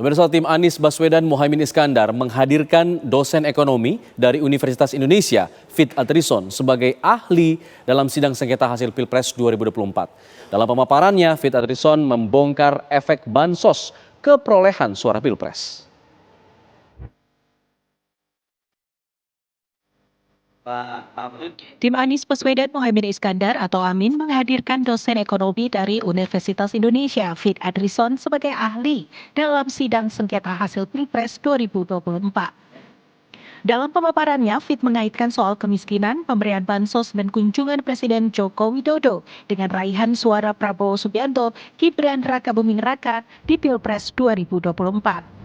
Pemirsa, tim Anies Baswedan Muhaimin Iskandar menghadirkan dosen ekonomi dari Universitas Indonesia, Fit Adrison, sebagai ahli dalam sidang sengketa hasil Pilpres 2024. Dalam pemaparannya, Fit Adrison membongkar efek bansos ke perolehan suara Pilpres. Tim Anies Baswedan Muhaimin Iskandar atau Amin menghadirkan dosen ekonomi dari Universitas Indonesia, Fit Adrison, sebagai ahli dalam sidang sengketa hasil Pilpres 2024. Dalam pemaparannya, Fit mengaitkan soal kemiskinan, pemberian bansos, dan kunjungan Presiden Joko Widodo dengan raihan suara Prabowo Subianto, Gibran Rakabuming Raka di Pilpres 2024.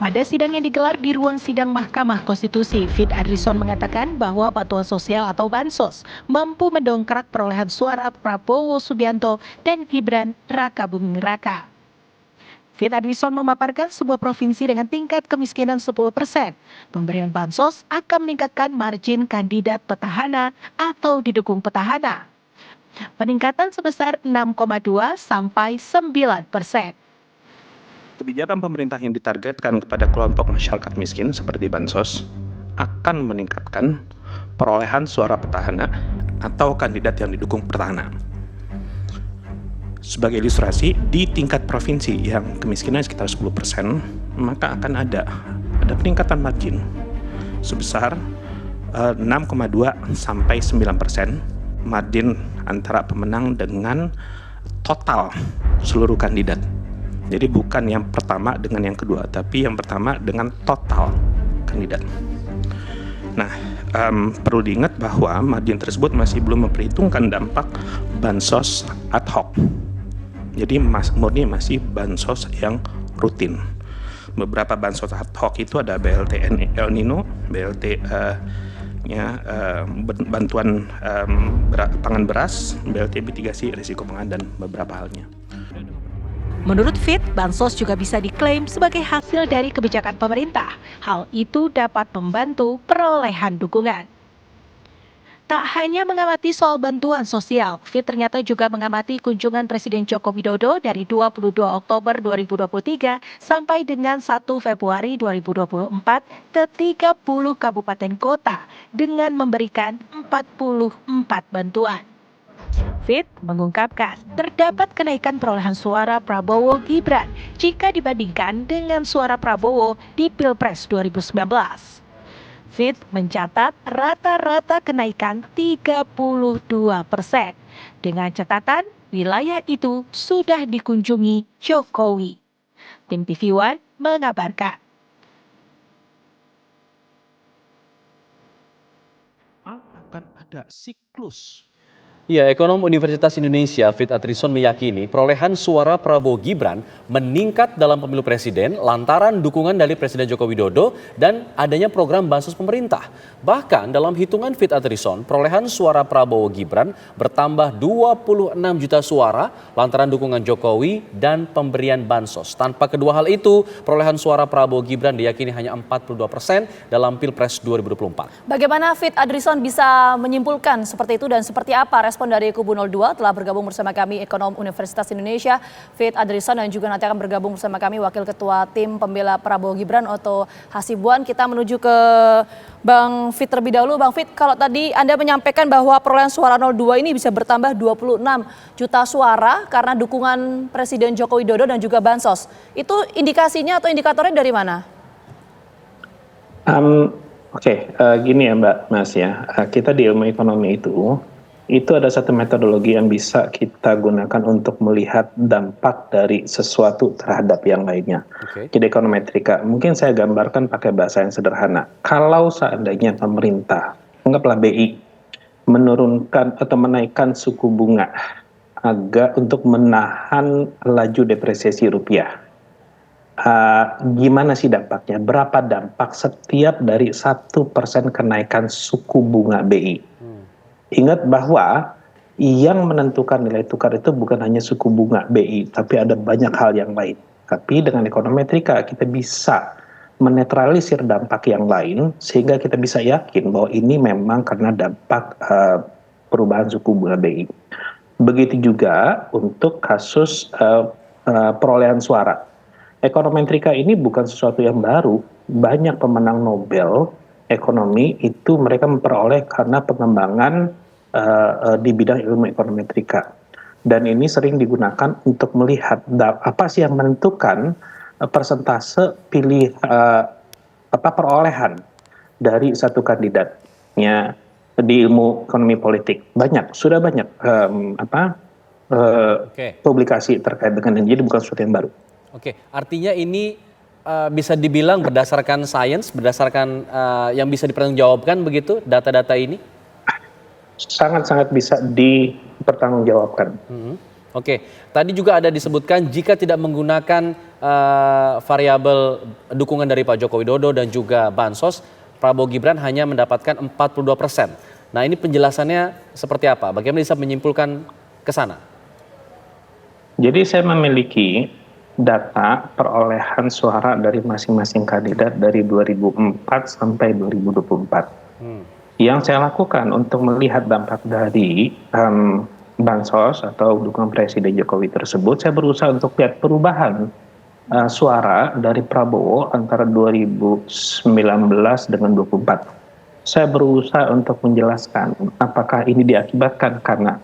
Pada sidang yang digelar di ruang sidang Mahkamah Konstitusi, Fit Adrison mengatakan bahwa bantuan sosial atau bansos mampu mendongkrak perolehan suara Prabowo Subianto dan Gibran Rakabuming Raka. Fit Adrison memaparkan sebuah provinsi dengan tingkat kemiskinan 10%. Pemberian bansos akan meningkatkan margin kandidat petahana atau didukung petahana. Peningkatan sebesar 6,2 sampai 9%. Kebijakan pemerintah yang ditargetkan kepada kelompok masyarakat miskin seperti bansos akan meningkatkan perolehan suara petahana atau kandidat yang didukung petahana. Sebagai ilustrasi, di tingkat provinsi yang kemiskinan sekitar 10%, maka akan ada peningkatan margin sebesar 6,2 sampai 9% margin antara pemenang dengan total seluruh kandidat. Jadi bukan yang pertama dengan yang kedua, tapi yang pertama dengan total kandidat. Nah, perlu diingat bahwa margin tersebut masih belum memperhitungkan dampak bansos ad hoc. Jadi murni masih bansos yang rutin. Beberapa bansos ad hoc itu ada BLT El Nino, BLT bantuan pangan beras, BLT mitigasi risiko pangan, dan beberapa halnya. Menurut Fit, bansos juga bisa diklaim sebagai hasil dari kebijakan pemerintah. Hal itu dapat membantu perolehan dukungan. Tak hanya mengamati soal bantuan sosial, Fit ternyata juga mengamati kunjungan Presiden Joko Widodo dari 22 Oktober 2023 sampai dengan 1 Februari 2024 ke 30 kabupaten kota dengan memberikan 44 bantuan. Fit mengungkapkan terdapat kenaikan perolehan suara Prabowo Gibran jika dibandingkan dengan suara Prabowo di Pilpres 2019. Fit mencatat rata-rata kenaikan 32%. Dengan catatan wilayah itu sudah dikunjungi Jokowi. Tim TV One mengabarkan. Akan ada siklus. Ya, ekonom Universitas Indonesia, Fit Adrison, meyakini perolehan suara Prabowo Gibran meningkat dalam pemilu presiden lantaran dukungan dari Presiden Joko Widodo dan adanya program bansos pemerintah. Bahkan dalam hitungan Fit Adrison, perolehan suara Prabowo Gibran bertambah 26 juta suara lantaran dukungan Jokowi dan pemberian bansos. Tanpa kedua hal itu, perolehan suara Prabowo Gibran diyakini hanya 42% dalam Pilpres 2024. Bagaimana Fit Adrison bisa menyimpulkan seperti itu dan seperti apa respon dari kubu 02? Telah bergabung bersama kami ekonom Universitas Indonesia, Fit Adrison, dan juga nanti akan bergabung bersama kami Wakil Ketua Tim Pembela Prabowo Gibran, Otto Hasibuan. Kita menuju ke Bang Fit terlebih dahulu. Bang Fit, kalau tadi Anda menyampaikan bahwa perolehan suara 02 ini bisa bertambah 26 juta suara karena dukungan Presiden Joko Widodo dan juga bansos. Itu indikasinya atau indikatornya dari mana? Gini ya Mas ya, kita di ilmu ekonomi itu ada satu metodologi yang bisa kita gunakan untuk melihat dampak dari sesuatu terhadap yang lainnya. Jadi ekonometrika, mungkin saya gambarkan pakai bahasa yang sederhana. Kalau seandainya pemerintah, anggaplah BI, menurunkan atau menaikkan suku bunga agak untuk menahan laju depresiasi rupiah. Gimana sih dampaknya? Berapa dampak setiap dari 1% kenaikan suku bunga BI? Ingat bahwa yang menentukan nilai tukar itu bukan hanya suku bunga BI, tapi ada banyak hal yang lain. Tapi dengan ekonometrika kita bisa menetralisir dampak yang lain sehingga kita bisa yakin bahwa ini memang karena dampak perubahan suku bunga BI. Begitu juga untuk kasus perolehan suara. Ekonometrika ini bukan sesuatu yang baru. Banyak pemenang Nobel ekonomi itu mereka memperoleh karena pengembangan di bidang ilmu ekonometrika. Dan ini sering digunakan untuk melihat apa sih yang menentukan persentase perolehan dari satu kandidatnya di ilmu ekonomi politik. Sudah banyak publikasi terkait dengan ini. Jadi bukan sesuatu yang baru. Oke, artinya ini bisa dibilang berdasarkan sains, berdasarkan yang bisa dipertanggungjawabkan begitu data-data ini? Sangat-sangat bisa dipertanggungjawabkan. Oke, tadi juga ada disebutkan jika tidak menggunakan variabel dukungan dari Pak Joko Widodo dan juga Bansos, Prabowo Gibran hanya mendapatkan 42%. Nah, ini penjelasannya seperti apa? Bagaimana bisa menyimpulkan ke sana? Jadi saya memiliki data perolehan suara dari masing-masing kandidat dari 2004 sampai 2024. Yang saya lakukan untuk melihat dampak dari Bansos atau dukungan Presiden Jokowi tersebut, saya berusaha untuk lihat perubahan suara dari Prabowo antara 2019 dengan 2024. Saya berusaha untuk menjelaskan apakah ini diakibatkan karena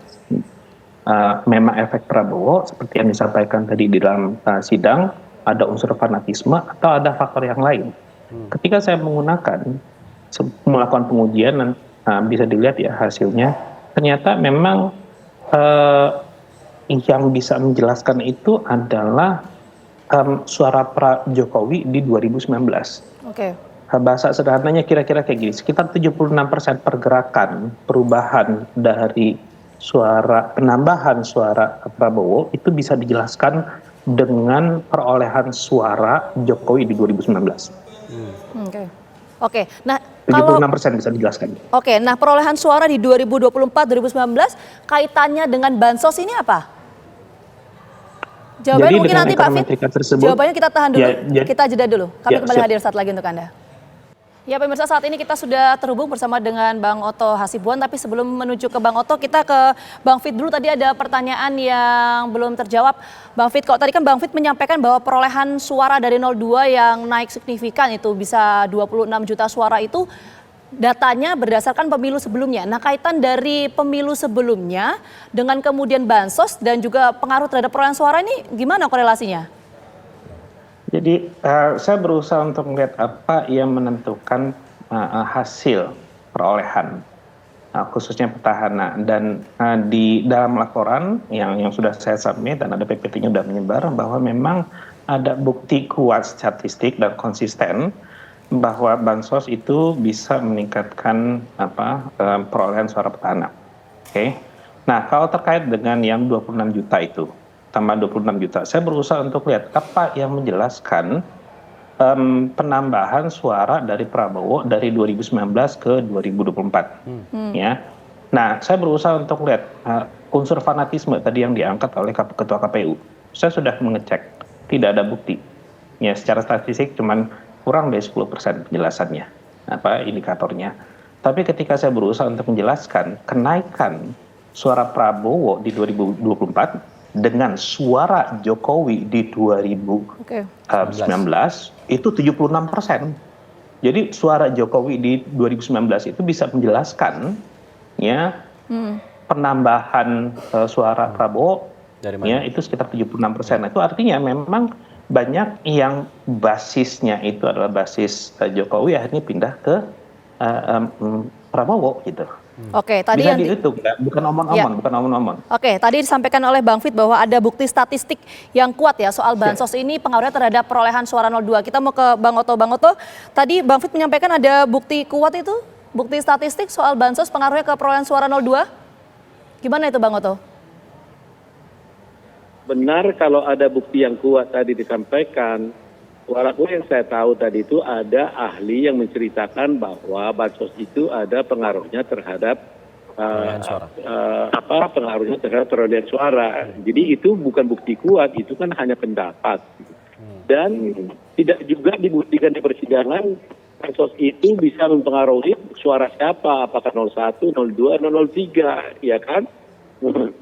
memang efek Prabowo seperti yang disampaikan tadi di dalam sidang, ada unsur fanatisme atau ada faktor yang lain. Ketika saya melakukan pengujian dan bisa dilihat ya hasilnya, ternyata memang yang bisa menjelaskan itu adalah suara Pak Jokowi di 2019. Oke. Bahasa sederhananya kira-kira kayak gini, sekitar 76% pergerakan perubahan dari penambahan suara Prabowo itu bisa dijelaskan dengan perolehan suara Jokowi di 2019. Oke. Nah, 76% bisa dijelaskan. Oke, nah perolehan suara di 2024-2019 kaitannya dengan bansos ini apa? Jawabannya Jadi mungkin dengan nanti Pak Fit. ekonometrika tersebut, Jawabannya kita tahan dulu, kita jeda dulu. Kami Ya, kembali siap. hadir saat lagi untuk Anda. Ya pemirsa, saat ini kita sudah terhubung bersama dengan Bang Otto Hasibuan, tapi sebelum menuju ke Bang Otto, kita ke Bang Fit dulu. Tadi ada pertanyaan yang belum terjawab. Bang Fit, kok tadi kan Bang Fit menyampaikan bahwa perolehan suara dari 02 yang naik signifikan itu bisa 26 juta suara itu datanya berdasarkan pemilu sebelumnya. Nah, kaitan dari pemilu sebelumnya dengan kemudian bansos dan juga pengaruh terhadap perolehan suara ini gimana korelasinya? Jadi saya berusaha untuk melihat apa yang menentukan hasil perolehan, khususnya petahana. Dan di dalam laporan yang sudah saya submit dan ada PPT-nya sudah menyebar bahwa memang ada bukti kuat statistik dan konsisten bahwa bansos itu bisa meningkatkan perolehan suara petahana. Oke. Nah, kalau terkait dengan yang 26 juta itu, tambah 26 juta, saya berusaha untuk lihat apa yang menjelaskan penambahan suara dari Prabowo dari 2019 ke 2024. Ya. Nah, saya berusaha untuk lihat unsur fanatisme tadi yang diangkat oleh Ketua KPU. Saya sudah mengecek, tidak ada bukti. Ya, secara statistik cuman kurang dari 10% penjelasannya, indikatornya. Tapi ketika saya berusaha untuk menjelaskan kenaikan suara Prabowo di 2024 dengan suara Jokowi di 2019 itu 76%. Jadi suara Jokowi di 2019 itu bisa menjelaskan ya penambahan suara Prabowo ya itu sekitar 76%. Itu artinya memang banyak yang basisnya itu adalah basis Jokowi akhirnya pindah ke Prabowo gitu. Oke, tadi bisa yang dihitung, bukan omong-omong. Oke, tadi disampaikan oleh Bang Fit bahwa ada bukti statistik yang kuat ya soal bansos ini pengaruhnya terhadap perolehan suara 02. Kita mau ke Bang Otto. Bang Otto, tadi Bang Fit menyampaikan ada bukti kuat itu, bukti statistik soal bansos pengaruhnya ke perolehan suara 02. Gimana itu Bang Otto? Benar kalau ada bukti yang kuat tadi disampaikan. Walaupun yang saya tahu tadi itu ada ahli yang menceritakan bahwa bansos itu ada pengaruhnya terhadap pengaruhnya terhadap perolehan suara. Jadi itu bukan bukti kuat, itu kan hanya pendapat. Dan tidak juga dibuktikan di persidangan bansos itu bisa mempengaruhi suara siapa, apakah 01, 02, 03, ya kan?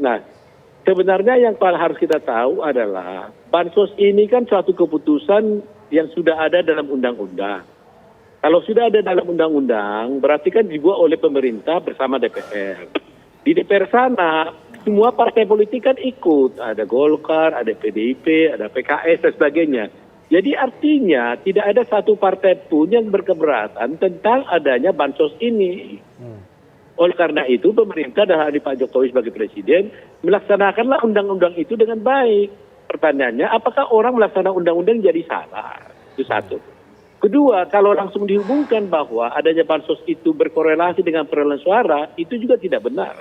Nah, sebenarnya yang harus kita tahu adalah bansos ini kan suatu keputusan yang sudah ada dalam undang-undang. Kalau sudah ada dalam undang-undang, berarti kan dibuat oleh pemerintah bersama DPR. Di DPR sana, semua partai politik kan ikut. Ada Golkar, ada PDIP, ada PKS, dan sebagainya. Jadi artinya tidak ada satu partai pun yang berkeberatan tentang adanya bansos ini. Oleh karena itu, pemerintah dan hari Pak Jokowi sebagai presiden melaksanakanlah undang-undang itu dengan baik. Pertanyaannya, apakah orang melaksanakan undang-undang jadi salah? Itu satu. Kedua, kalau langsung dihubungkan bahwa adanya bansos itu berkorelasi dengan perolehan suara, itu juga tidak benar.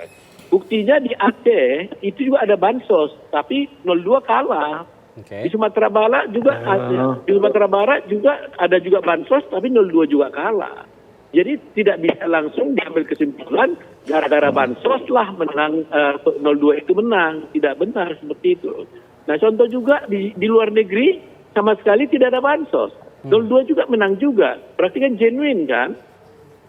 Buktinya di Aceh itu juga ada bansos, tapi 02 kalah. Di Sumatera Barat juga di Sumatera Barat juga ada juga bansos, tapi 02 juga kalah. Jadi tidak bisa langsung diambil kesimpulan gara-gara bansos lah menang 02 itu menang. Tidak benar seperti itu. Nah, contoh juga di luar negeri sama sekali tidak ada bansos. 02 juga menang juga. Berarti kan genuine kan?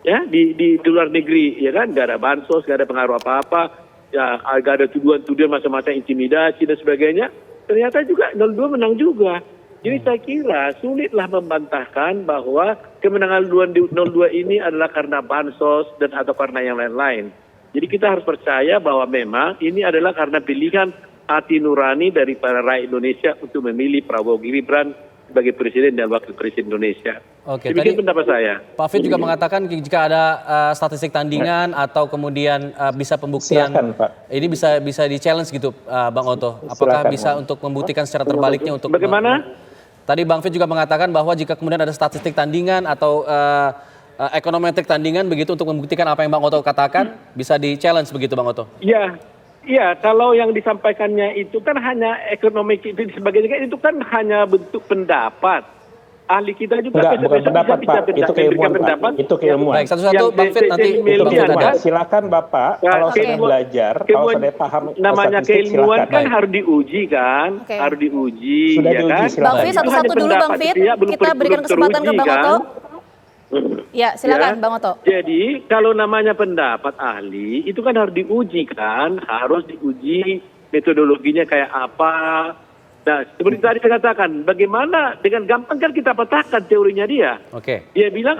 Ya, di luar negeri ya kan, nggak ada bansos, nggak ada pengaruh apa-apa, ya nggak ada tuduhan-tuduhan macam-macam intimidasi dan sebagainya. Ternyata juga 02 menang juga. Jadi saya kira sulitlah membantahkan bahwa kemenangan 02 ini adalah karena bansos dan atau karena yang lain-lain. Jadi kita harus percaya bahwa memang ini adalah karena pilihan hati nurani dari para rakyat Indonesia untuk memilih Prabowo Gibran sebagai presiden dan wakil presiden Indonesia. Oke, demikian tadi pendapat saya. Pak Fit juga mengatakan jika ada statistik tandingan atau kemudian bisa pembuktian, Silakan, Pak. ini bisa di-challenge gitu, Bang Oto. Apakah Silakan, bisa untuk membuktikan secara terbaliknya untuk Bagaimana? Tadi Bang Fit juga mengatakan bahwa jika kemudian ada statistik tandingan atau ekonometrik tandingan begitu untuk membuktikan apa yang Bang Oto katakan, bisa di-challenge begitu Bang Oto? Iya, kalau yang disampaikannya itu kan hanya ekonomi itu sebagainya, itu kan hanya bentuk pendapat. Ahli kita juga Bukan pendapat, Pak. Itu keilmuan, Pak. Itu keilmuan. Baik, satu-satu Bang Fit nanti Bang Fit ada. Silakan Bapak, kalau sudah belajar, kalau sudah paham namanya statistik, keilmuan silakan. kan harus diuji kan, harus diuji. Sudah ya diuji, kan? silakan. Bang Fit, satu-satu dulu Bang Fit. Kita berikan kesempatan ke Bang Oto. Ya, silakan Bang Oto. Jadi kalau namanya pendapat ahli itu kan harus diuji kan, harus diuji metodologinya kayak apa. Nah, seperti tadi saya katakan, bagaimana dengan gampang kan kita petahkan teorinya dia. Oke. Dia bilang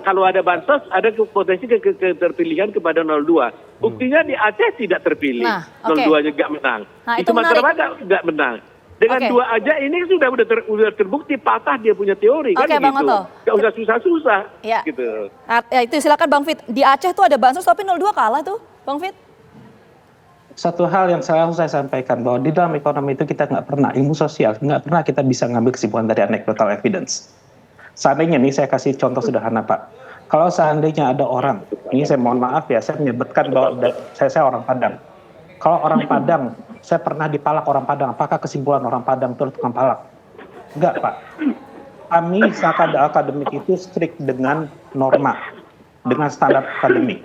kalau ada bansos ada potensi keterpilihan kepada 02. Buktinya di Aceh tidak terpilih. Nah, oke. 02 juga menang. Nah, itu itu menarik. Masyarakat tidak menang. Dengan Oke. dua aja ini sudah terbukti patah dia punya teori kan Oke, begitu. Bang Oto. Gak usah susah-susah Ya. gitu. Ya, itu silakan Bang Fit. Di Aceh tuh ada bansos tapi 02 kalah tuh, Bang Fit. Satu hal yang selalu saya sampaikan bahwa di dalam ekonomi itu kita nggak pernah, ilmu sosial nggak pernah kita bisa ngambil kesimpulan dari anecdotal evidence. Seandainya nih saya kasih contoh sederhana Pak, kalau seandainya ada orang, ini saya mohon maaf ya, saya menyebutkan bahwa saya orang Padang. Kalau orang Padang, saya pernah dipalak orang Padang, apakah kesimpulan orang Padang itu tukang palak? Enggak Pak. Kami akademik itu strict dengan norma, dengan standar akademik.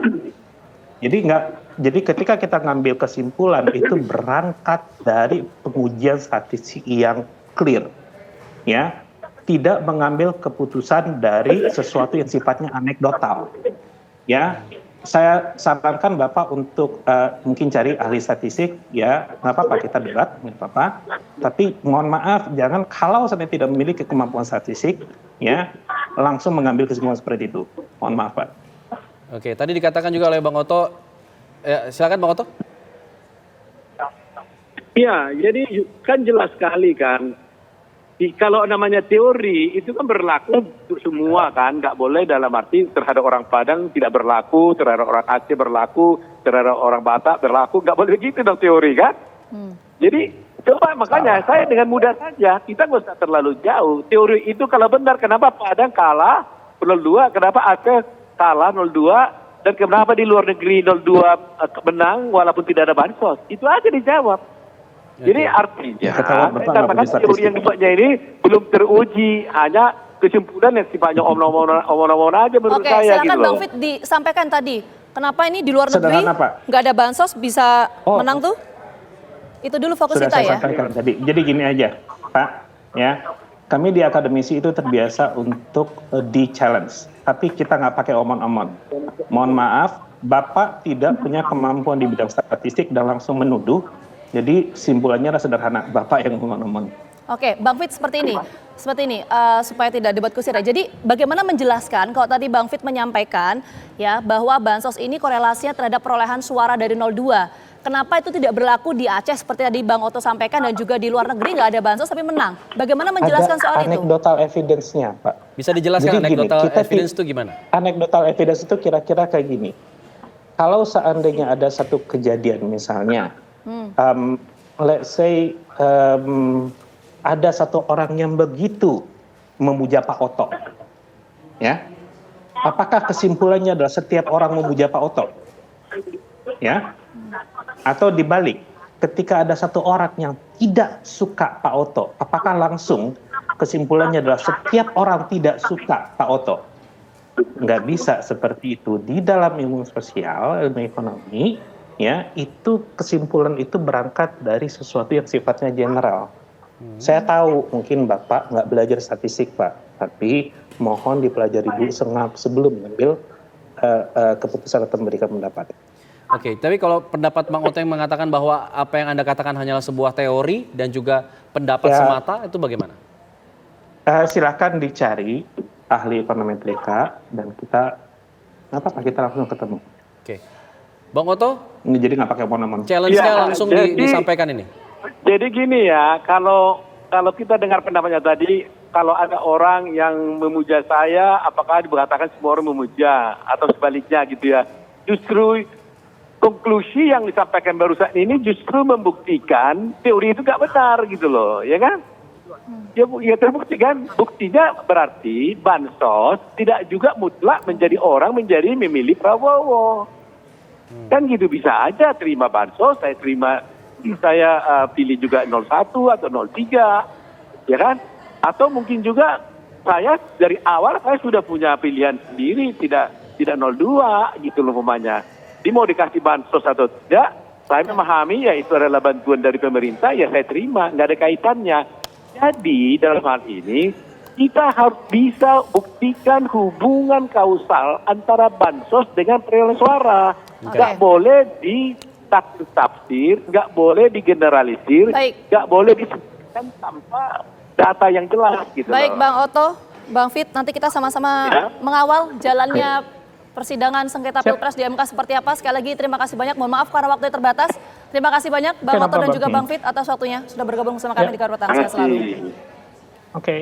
Jadi ketika kita ngambil kesimpulan itu berangkat dari pengujian statistik yang clear, ya, tidak mengambil keputusan dari sesuatu yang sifatnya anekdotal, ya. Saya sarankan Bapak untuk mungkin cari ahli statistik, ya, nggak apa-apa kita debat, nggak apa-apa. Tapi mohon maaf, jangan kalau saya tidak memiliki kemampuan statistik, ya, langsung mengambil kesimpulan seperti itu. Mohon maaf Pak. Oke, tadi dikatakan juga oleh Bang Oto. Silakan Bang Oto. Ya, jadi kan jelas sekali kan. Kalau namanya teori itu kan berlaku untuk semua kan, nggak boleh dalam arti terhadap orang Padang tidak berlaku, terhadap orang Aceh berlaku, terhadap orang Batak berlaku, nggak boleh begitu dong teori kan. Jadi coba makanya saya dengan mudah saja, kita nggak usah terlalu jauh. Teori itu kalau benar, kenapa Padang kalah 02, kenapa Aceh kalah 02, dan kenapa di luar negeri 02 menang walaupun tidak ada bansos? Itu aja dijawab. Jadi artinya, saya katakan teori yang dibuatnya ini belum teruji, hanya kesimpulan yang sifatnya omong-omong aja menurut saya. Oke, silakan gitu Bang loh. Fit disampaikan tadi. Kenapa ini di luar negeri Sederhana, Pak. nggak ada bansos bisa menang tuh? Itu dulu fokus Sudah kita saya ya. sampaikan tadi. Jadi gini aja, Pak, ya. Kami di akademisi itu terbiasa untuk di-challenge, tapi kita nggak pakai omon-omon. Mohon maaf, Bapak tidak punya kemampuan di bidang statistik dan langsung menuduh. Jadi simpulannya adalah sederhana, Bapak yang omon-omon. Oke, Bang Fit seperti ini, supaya tidak debat kusir ya. Jadi bagaimana menjelaskan kalau tadi Bang Fit menyampaikan ya bahwa bansos ini korelasinya terhadap perolehan suara dari 02. Kenapa itu tidak berlaku di Aceh seperti tadi Bang Oto sampaikan dan juga di luar negeri nggak ada bansos tapi menang? Bagaimana menjelaskan soal Ada itu? anecdotal evidence-nya, Pak. Bisa dijelaskan Jadi gini, anecdotal kita evidence itu gimana? Anecdotal evidence itu kira-kira kayak gini. Kalau seandainya ada satu kejadian misalnya, let's say ada satu orang yang begitu memuja Pak Oto, ya, apakah kesimpulannya adalah setiap orang memuja Pak Oto, ya, atau dibalik, ketika ada satu orang yang tidak suka Pak Oto, apakah langsung kesimpulannya adalah setiap orang tidak suka Pak Oto? Nggak bisa seperti itu. Di dalam ilmu sosial, ilmu ekonomi, ya, itu kesimpulan itu berangkat dari sesuatu yang sifatnya general. Saya tahu mungkin Bapak nggak belajar statistik, Pak, tapi mohon dipelajari dulu sebelum mengambil keputusan atau memberikan pendapat. Oke, tapi kalau pendapat Bang Oto yang mengatakan bahwa apa yang Anda katakan hanyalah sebuah teori dan juga pendapat semata, itu bagaimana? Silakan dicari ahli ekonomi mereka dan kita langsung ketemu. Oke, Bang Oto, Ini jadi nggak pakai monomon. challenge-nya langsung disampaikan ini. Jadi gini ya, kalau kita dengar pendapatnya tadi, kalau ada orang yang memuja saya, apakah dikatakan semua orang memuja atau sebaliknya gitu ya? Justru konklusi yang disampaikan barusan ini justru membuktikan teori itu nggak benar gitu loh, ya kan? Ya terbukti kan, buktinya berarti bansos tidak juga mutlak menjadi orang menjadi memilih Prabowo. Kan gitu, bisa aja terima bansos, saya pilih juga 01 atau 03, ya kan? Atau mungkin juga saya dari awal saya sudah punya pilihan sendiri, tidak 02 gitu loh umpamanya. Dia mau dikasih bansos atau tidak, saya memahami ya itu adalah bantuan dari pemerintah, ya saya terima, nggak ada kaitannya. Jadi dalam hal ini kita harus bisa buktikan hubungan kausal antara bansos dengan perolehan suara. Nggak boleh ditafsir, nggak boleh digeneralisir, nggak boleh disebutkan tanpa data yang jelas gitu. Baik, Bang Oto, Bang Fit, nanti kita sama-sama mengawal jalannya persidangan sengketa Pilpres di MK seperti apa. Sekali lagi terima kasih banyak, mohon maaf karena waktunya terbatas. Terima kasih banyak Bang Oto dan juga Bang Fit atas waktunya sudah bergabung bersama kami di Karutan. Sehat selalu. Oke.